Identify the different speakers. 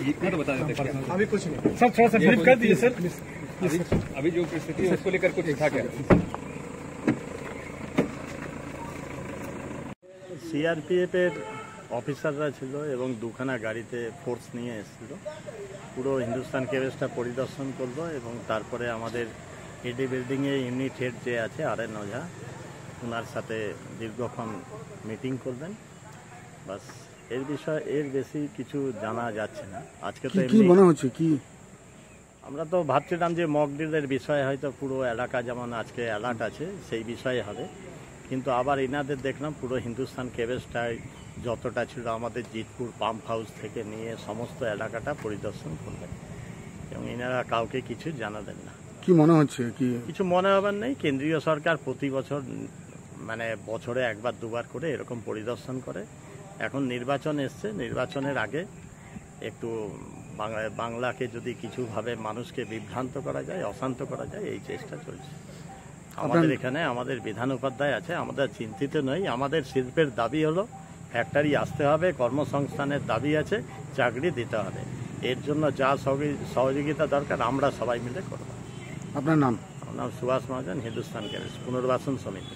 Speaker 1: इतना तो बता देते
Speaker 2: अभी कुछ नहीं सर, थोड़ा सा ब्रीफ कर दीजिए सर।
Speaker 1: अभी जो परिस्थिति है उसको लेकर कुछ था क्या?
Speaker 3: সিআরপিএফের অফিসাররা ছিল এবং দুখানা গাড়িতে ফোর্স নিয়ে এসেছিল, পুরো হিন্দুস্তান কেভেসটা পরিদর্শন করলো এবং তারপরে আমাদের এডি বিল্ডিংয়ে ইউনিট হেড যে আছে আর.এন. ওঝা, ওনার সাথে দীর্ঘক্ষণ মিটিং করবেন। বাস এর বিষয়ে এর বেশি কিছু জানা যাচ্ছে না। আজকে তো
Speaker 4: কি মনে হচ্ছে কি
Speaker 3: আমরা তো ভাবছিলাম যে মক ড্রিলের বিষয়ে হয়তো পুরো এলাকা যেমন আজকে অ্যালার্ট আছে সেই বিষয়ে হবে, কিন্তু আবার এনাদের দেখলাম পুরো হিন্দুস্তান কেভেসটাই যতটা ছিল আমাদের জিতপুর পাম্প হাউস থেকে নিয়ে সমস্ত এলাকাটা পরিদর্শন করবেন এবং এনারা কাউকে কিছু জানাবেন না।
Speaker 4: কি মনে হচ্ছে কি
Speaker 3: কিছু মনে হবার নেই। কেন্দ্রীয় সরকার প্রতি বছর মানে বছরে একবার দুবার করে এরকম পরিদর্শন করে। এখন নির্বাচন এসছে, নির্বাচনের আগে একটু বাংলাকে যদি কিছুভাবে মানুষকে বিভ্রান্ত করা যায়, অশান্ত করা যায়, এই চেষ্টা চলছে। আমাদের এখানে আমাদের বিধান উপাধ্যায় আছে, আমাদের চিন্তিত নই। আমাদের শিল্পের দাবি হলো ফ্যাক্টরি আসতে হবে, কর্মসংস্থানের দাবি আছে, চাকরি দিতে হবে। এর জন্য যা সহযোগিতা দরকার আমরা সবাই মিলে করব।
Speaker 4: আপনার নাম?
Speaker 3: আমার নাম সুভাষ মহাজন, হিন্দুস্তান কেভেস পুনর্বাসন সমিতি।